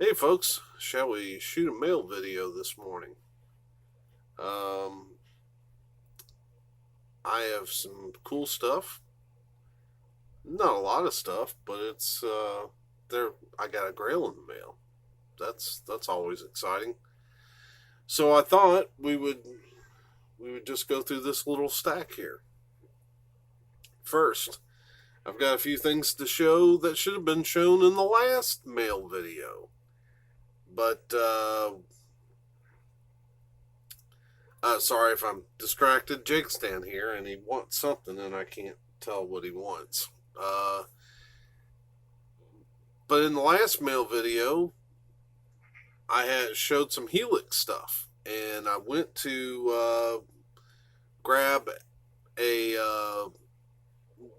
Hey folks, shall we shoot a mail video this morning? I have some cool stuff. Not a lot of stuff, but it's there. I got a Grail in the mail. That's always exciting. So I thought we would just go through this little stack here. First, I've got a few things to show that should have been shown in the last mail video, but sorry if I'm distracted. Jake's down here and he wants something and I can't tell what he wants. Uh, but in the last mail video, I had showed some Helix stuff, and I went to grab a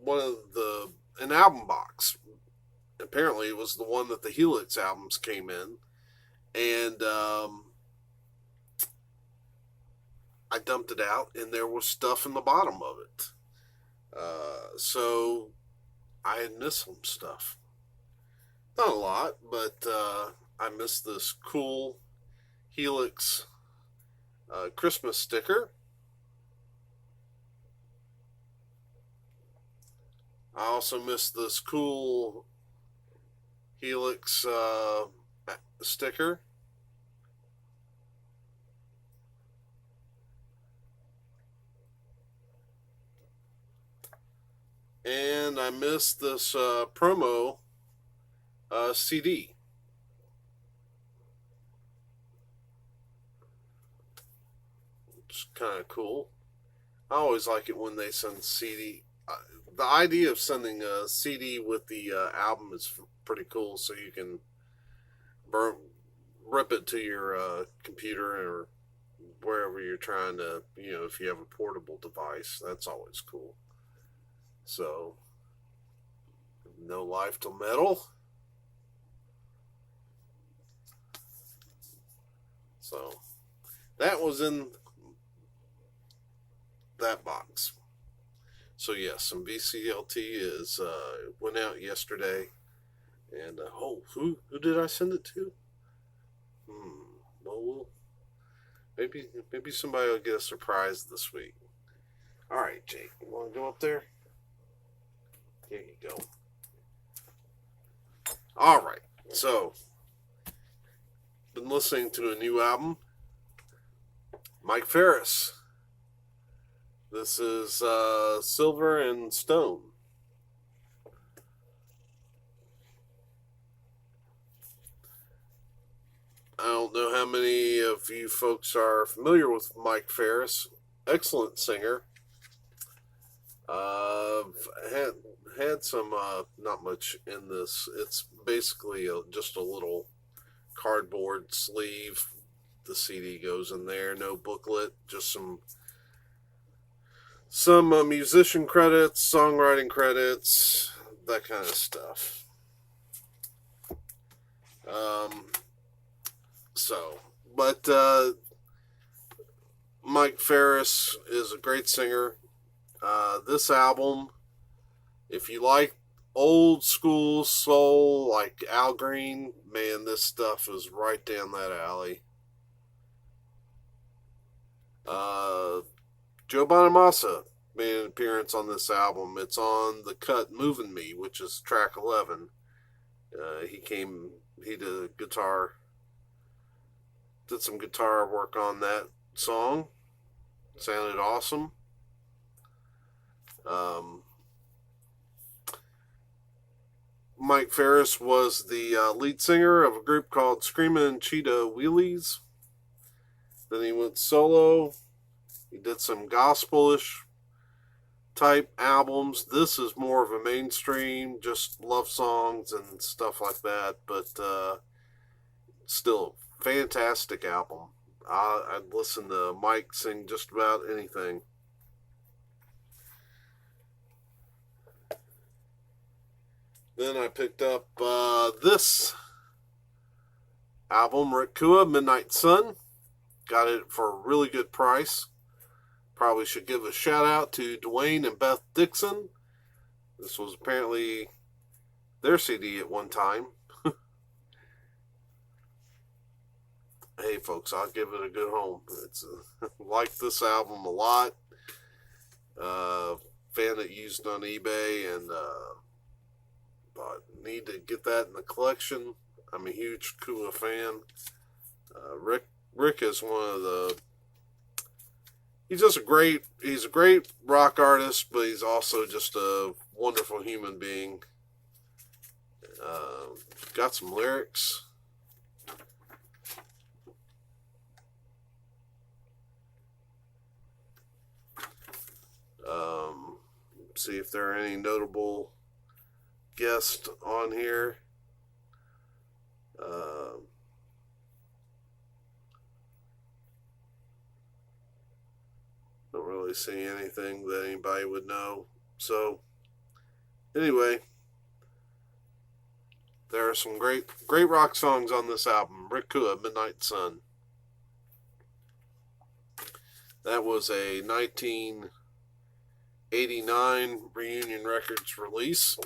one of the an album box. Apparently, it was the one that the Helix albums came in, and I dumped it out, and there was stuff in the bottom of it. So I had missed some stuff. Not a lot, but I missed this cool Helix Christmas sticker. I also missed this cool Helix sticker. And I missed this promo CD. Which is kind of cool. I always like it when they send CD. The idea of sending a CD with the album is pretty cool, so you can burn, rip it to your computer or wherever you're trying to, if you have a portable device, that's always cool. So, No Life Till Metal. So, that was in that box. So yes, some VCLT is went out yesterday, and who did I send it to? Well, maybe somebody will get a surprise this week. All right, Jake, you want to go up there? Here you go. All right, so been listening to a new album, Mike Ferris. This is Silver and Stone. I don't know how many of you folks are familiar with Mike Ferris. Excellent singer. Had some not much in this. It's basically just a little cardboard sleeve. The CD goes in there. No booklet. Just some musician credits, songwriting credits, that kind of stuff. Um, but Mike Ferris is a great singer. This album, if you like old school soul like Al Green, man, this stuff is right down that alley. Joe Bonamassa made an appearance on this album. It's on the cut "Moving Me," which is track 11. He did some guitar work on that song. Sounded awesome. Mike Ferris was the lead singer of a group called Screamin' Cheetah Wheelies. Then he went solo. He did some gospelish type albums. This is more of a mainstream, just love songs and stuff like that, but still fantastic album. I'd listen to Mike sing just about anything. Then I picked up this album, Rick Kua, Midnight Sun. Got it for a really good price. Probably should give a shout out to Dwayne and Beth Dixon. This was apparently their CD at one time. folks, I'll give it a good home. It's like this album a lot. Fan it used on eBay, and thought need to get that in the collection. I'm a huge Kua fan. Rick is one of the. He's a great rock artist, but he's also just a wonderful human being. Got some lyrics. See if there are any notable guests on here. Don't really see anything that anybody would know. So, anyway, there are some great rock songs on this album. Rick Kua, Midnight Sun. That was a 1989 Reunion Records release.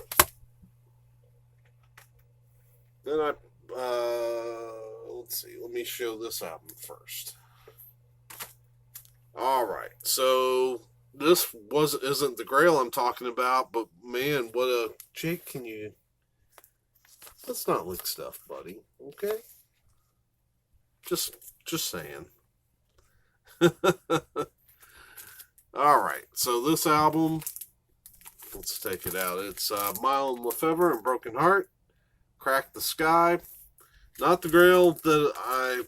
Then let's see, let me show this album first. Alright, so this isn't the Grail I'm talking about, but man, what a... Jake, can you... Let's not lick stuff, buddy, okay? Just saying. Alright, so this album, let's take it out. It's Mile and Lefevre and Broken Heart, Crack the Sky. Not the Grail that I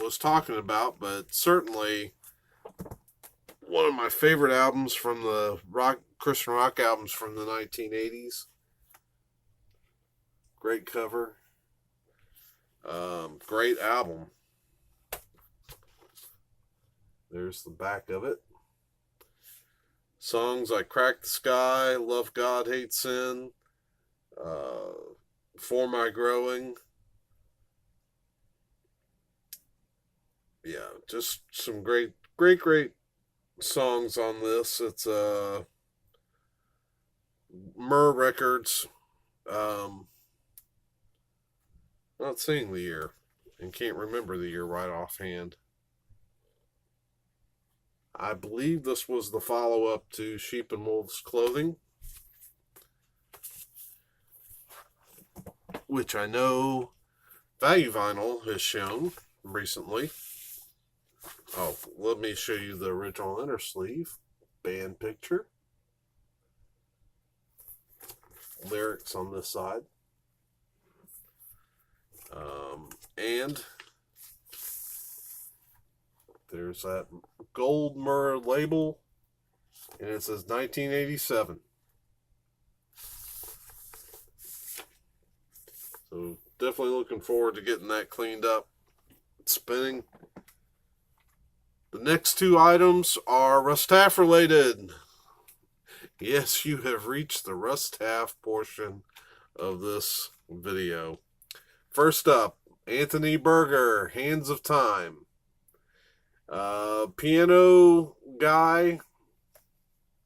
was talking about, but certainly one of my favorite albums from the Christian rock albums from the 1980s. Great cover. Great album. There's the back of it. Songs like Crack the Sky, Love God, Hate Sin, For My Growing. Yeah, just some great songs on this. It's Myrrh Records. Not seeing the year and can't remember the year right offhand. I believe this was the follow-up to Sheep and Wolves Clothing, which I know Value Vinyl has shown recently. Oh, let me show you the original inner sleeve. Band picture. Lyrics on this side. And there's that gold Myrrh label, and it says 1987. So definitely looking forward to getting that cleaned up, spinning. The next two items are Russ Taff related. Yes, you have reached the Russ Taff portion of this video. First up, Anthony Berger, Hands of Time. Piano guy.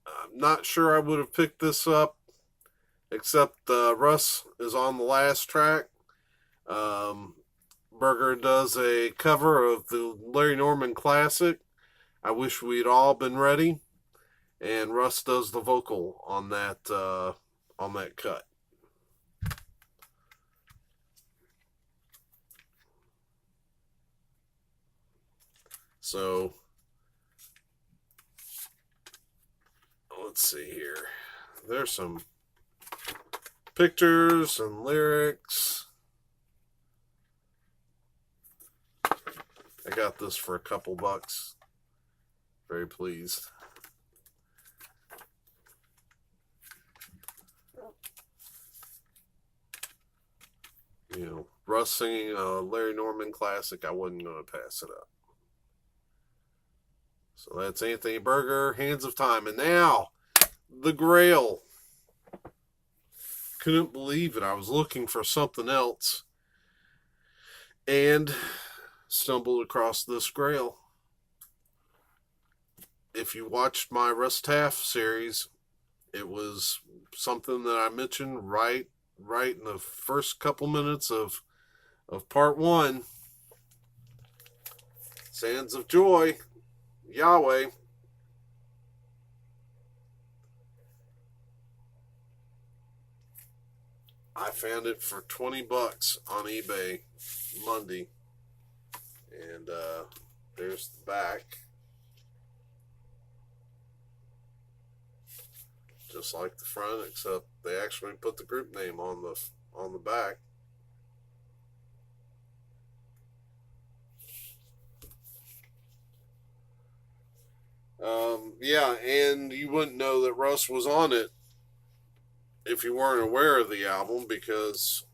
I'm not sure I would have picked this up, except Russ is on the last track. Berger does a cover of the Larry Norman classic, I Wish We'd All Been Ready, and Russ does the vocal on that cut. So, let's see here. There's some pictures and lyrics. I got this for a couple bucks. Very pleased. You know, Russ singing a Larry Norman classic, I wasn't going to pass it up. So that's Anthony Berger, Hands of Time. And now, the Grail. Couldn't believe it. I was looking for something else and stumbled across this Grail. If you watched my Russ Taff series, it was something that I mentioned right in the first couple minutes of of part 1, Sands of Joy, Yahweh. I found it for $20 on eBay Monday. And there's the back. Just like the front, except they actually put the group name on the back. Yeah, and you wouldn't know that Russ was on it if you weren't aware of the album because,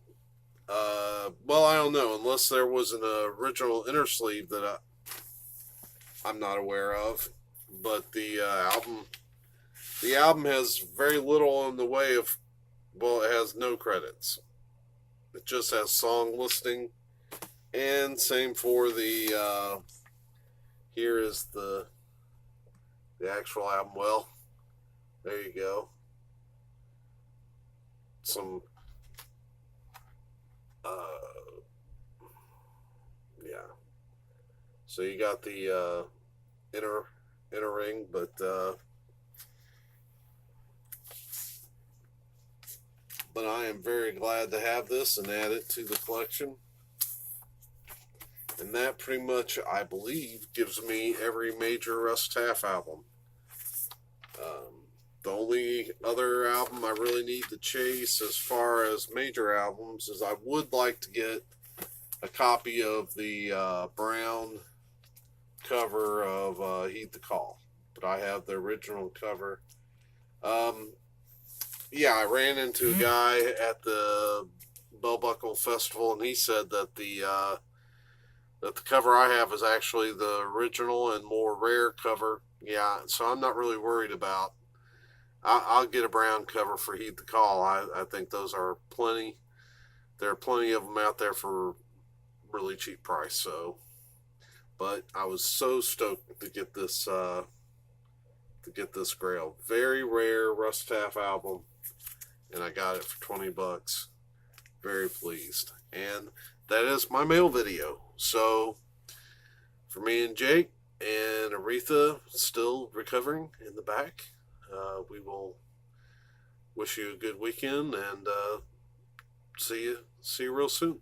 well, I don't know, unless there was an original inner sleeve that I'm not aware of. But the album has very little in the way of, well, it has no credits. It just has song listing, and same for the. Here is the actual album. Well, there you go. Some, yeah. So you got the inner ring, but I am very glad to have this and add it to the collection. And that pretty much, I believe, gives me every major Russ Taff album. The only other album I really need to chase as far as major albums is I would like to get a copy of the brown cover of Heed the Call. But I have the original cover. Yeah, I ran into a guy at the Bell Buckle Festival, and he said that the cover I have is actually the original and more rare cover. Yeah, so I'm not really worried about. I'll get a brown cover for Heed the Call. I think those are plenty. There are plenty of them out there for really cheap price. So, but I was so stoked to get this Grail, very rare Russ Taff album, and I got it for $20. Very pleased, and that is my mail video. So, for me and Jake and Aretha still recovering in the back, we will wish you a good weekend and see you real soon.